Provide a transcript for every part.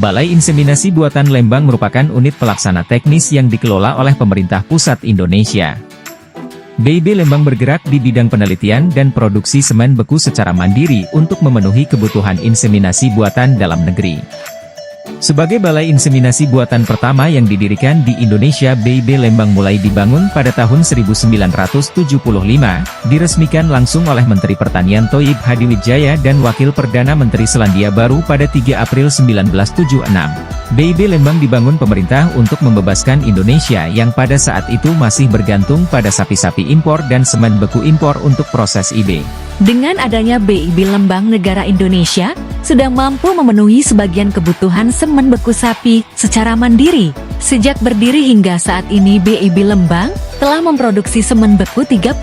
Balai Inseminasi Buatan Lembang merupakan unit pelaksana teknis yang dikelola oleh pemerintah pusat Indonesia. BIB Lembang bergerak di bidang penelitian dan produksi semen beku secara mandiri untuk memenuhi kebutuhan inseminasi buatan dalam negeri. Sebagai balai inseminasi buatan pertama yang didirikan di Indonesia, BIB Lembang mulai dibangun pada tahun 1975, diresmikan langsung oleh Menteri Pertanian Thayyib Hadiwijaya dan Wakil Perdana Menteri Selandia Baru pada 3 April 1976. BIB Lembang dibangun pemerintah untuk membebaskan Indonesia yang pada saat itu masih bergantung pada sapi-sapi impor dan semen beku impor untuk proses IB. Dengan adanya BIB Lembang, negara Indonesia sudah mampu memenuhi sebagian kebutuhan semen beku sapi secara mandiri. Sejak berdiri hingga saat ini, BIB Lembang telah memproduksi semen beku 38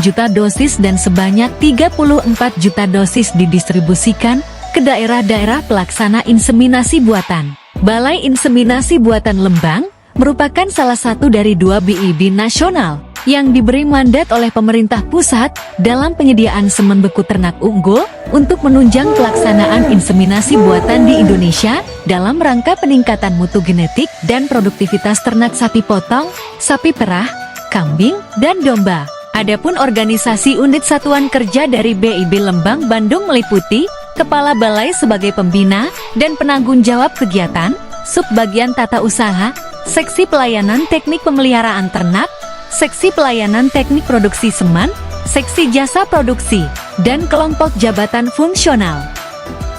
juta dosis dan sebanyak 34 juta dosis didistribusikan ke daerah-daerah pelaksana inseminasi buatan. Balai Inseminasi Buatan Lembang merupakan salah satu dari 2 BIB nasional yang diberi mandat oleh pemerintah pusat dalam penyediaan semen beku ternak unggul untuk menunjang pelaksanaan inseminasi buatan di Indonesia dalam rangka peningkatan mutu genetik dan produktivitas ternak sapi potong, sapi perah, kambing, dan domba. Adapun organisasi unit satuan kerja dari BIB Lembang Bandung meliputi Kepala Balai sebagai pembina dan penanggung jawab kegiatan, Subbagian Tata Usaha, Seksi Pelayanan Teknik Pemeliharaan Ternak, Seksi Pelayanan Teknik Produksi Semen, Seksi Jasa Produksi, dan kelompok jabatan fungsional.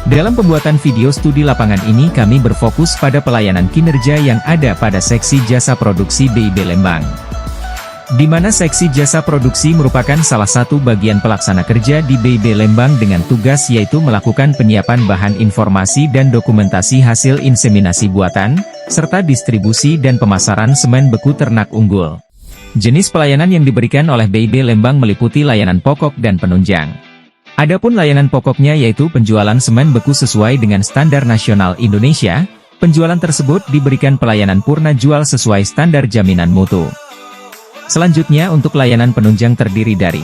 Dalam pembuatan video studi lapangan ini kami berfokus pada pelayanan kinerja yang ada pada Seksi Jasa Produksi BIB Lembang, di mana Seksi Jasa Produksi merupakan salah satu bagian pelaksana kerja di BIB Lembang dengan tugas yaitu melakukan penyiapan bahan informasi dan dokumentasi hasil inseminasi buatan, serta distribusi dan pemasaran semen beku ternak unggul. Jenis pelayanan yang diberikan oleh BIB Lembang meliputi layanan pokok dan penunjang. Adapun layanan pokoknya yaitu penjualan semen beku sesuai dengan standar nasional Indonesia. Penjualan tersebut diberikan pelayanan purna jual sesuai standar jaminan mutu. Selanjutnya untuk layanan penunjang terdiri dari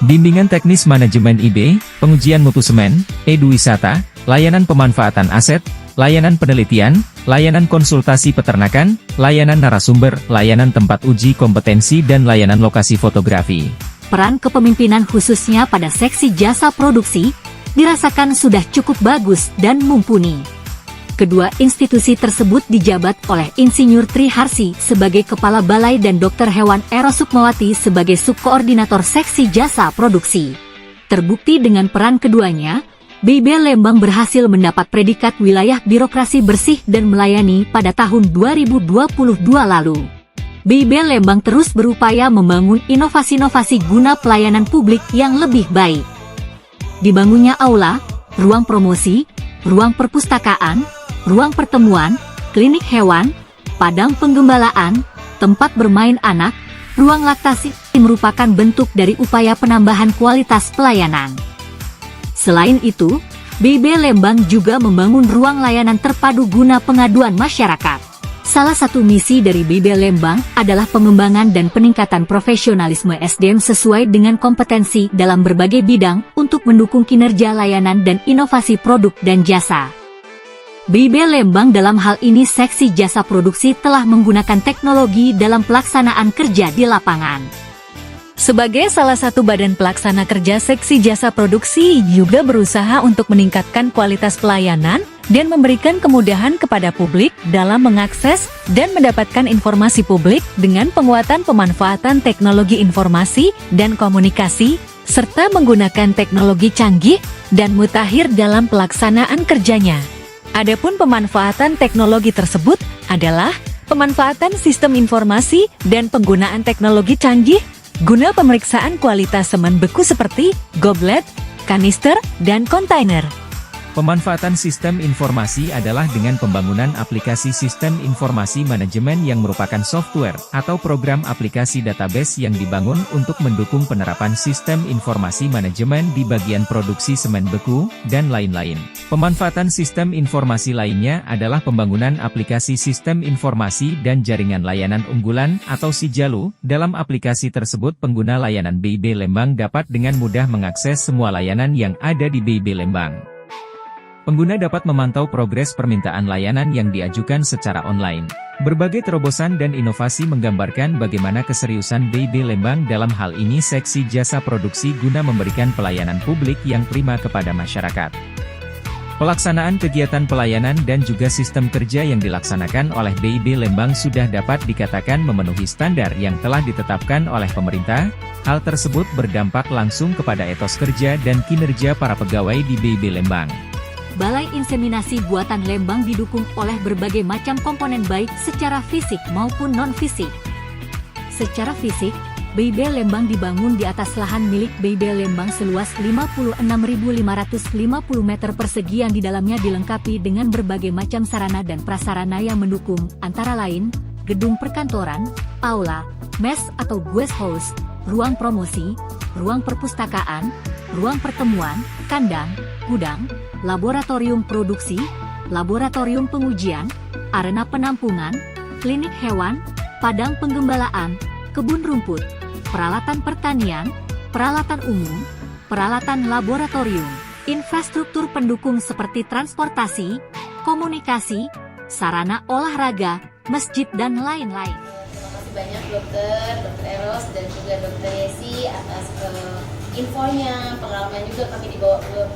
bimbingan teknis manajemen IB, pengujian mutu semen, edu-wisata, layanan pemanfaatan aset, layanan penelitian, layanan konsultasi peternakan, layanan narasumber, layanan tempat uji kompetensi dan layanan lokasi fotografi. Peran kepemimpinan khususnya pada Seksi Jasa Produksi dirasakan sudah cukup bagus dan mumpuni. Kedua institusi tersebut dijabat oleh Insinyur Triharsi sebagai Kepala Balai dan Dr. Hewan Eros Sukmawati sebagai Subkoordinator Seksi Jasa Produksi. Terbukti dengan peran keduanya, BIB Lembang berhasil mendapat predikat wilayah birokrasi bersih dan melayani pada tahun 2022 lalu. BIB Lembang terus berupaya membangun inovasi-inovasi guna pelayanan publik yang lebih baik. Dibangunnya aula, ruang promosi, ruang perpustakaan, ruang pertemuan, klinik hewan, padang penggembalaan, tempat bermain anak, ruang laktasi merupakan bentuk dari upaya penambahan kualitas pelayanan. Selain itu, BIB Lembang juga membangun ruang layanan terpadu guna pengaduan masyarakat. Salah satu misi dari BIB Lembang adalah pengembangan dan peningkatan profesionalisme SDM sesuai dengan kompetensi dalam berbagai bidang untuk mendukung kinerja layanan dan inovasi produk dan jasa. BIB Lembang dalam hal ini Seksi Jasa Produksi telah menggunakan teknologi dalam pelaksanaan kerja di lapangan. Sebagai salah satu badan pelaksana kerja, Seksi Jasa Produksi juga berusaha untuk meningkatkan kualitas pelayanan dan memberikan kemudahan kepada publik dalam mengakses dan mendapatkan informasi publik dengan penguatan pemanfaatan teknologi informasi dan komunikasi, serta menggunakan teknologi canggih dan mutakhir dalam pelaksanaan kerjanya. Adapun pemanfaatan teknologi tersebut adalah pemanfaatan sistem informasi dan penggunaan teknologi canggih guna pemeriksaan kualitas semen beku seperti goblet, kanister, dan kontainer. Pemanfaatan sistem informasi adalah dengan pembangunan aplikasi sistem informasi manajemen yang merupakan software atau program aplikasi database yang dibangun untuk mendukung penerapan sistem informasi manajemen di bagian produksi semen beku, dan lain-lain. Pemanfaatan sistem informasi lainnya adalah pembangunan aplikasi sistem informasi dan jaringan layanan unggulan atau SIJALU. Dalam aplikasi tersebut pengguna layanan BIB Lembang dapat dengan mudah mengakses semua layanan yang ada di BIB Lembang. Pengguna dapat memantau progres permintaan layanan yang diajukan secara online. Berbagai terobosan dan inovasi menggambarkan bagaimana keseriusan BB Lembang dalam hal ini seksi jasa produksi guna memberikan pelayanan publik yang prima kepada masyarakat. Pelaksanaan kegiatan pelayanan dan juga sistem kerja yang dilaksanakan oleh BIB Lembang sudah dapat dikatakan memenuhi standar yang telah ditetapkan oleh pemerintah. Hal tersebut berdampak langsung kepada etos kerja dan kinerja para pegawai di BIB Lembang. Balai Inseminasi Buatan Lembang didukung oleh berbagai macam komponen baik secara fisik maupun non-fisik. Secara fisik, BIB Lembang dibangun di atas lahan milik BIB Lembang seluas 56.550 meter persegi yang di dalamnya dilengkapi dengan berbagai macam sarana dan prasarana yang mendukung, antara lain, gedung perkantoran, aula, mes atau guest house, ruang promosi, ruang perpustakaan, ruang pertemuan, kandang, gudang, laboratorium produksi, laboratorium pengujian, arena penampungan, klinik hewan, padang penggembalaan, kebun rumput, peralatan pertanian, peralatan umum, peralatan laboratorium, infrastruktur pendukung seperti transportasi, komunikasi, sarana olahraga, masjid dan lain-lain. Terima kasih banyak Dokter Eros dan juga Dokter Yesi atas infonya, pengalaman juga kami dibawa ke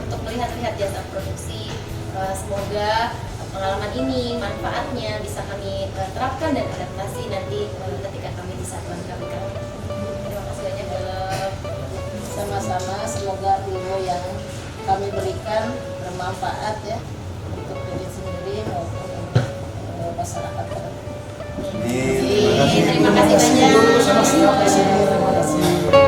untuk melihat-lihat jasa produksi. Semoga pengalaman ini, manfaatnya bisa kami terapkan dan adaptasi nanti ketika kami di satuan KPK. Terima kasih banyak Dok. Sama-sama, semoga ilmu yang kami berikan bermanfaat ya untuk diri sendiri maupun untuk masyarakat. Terima kasih banyak. Terima kasih.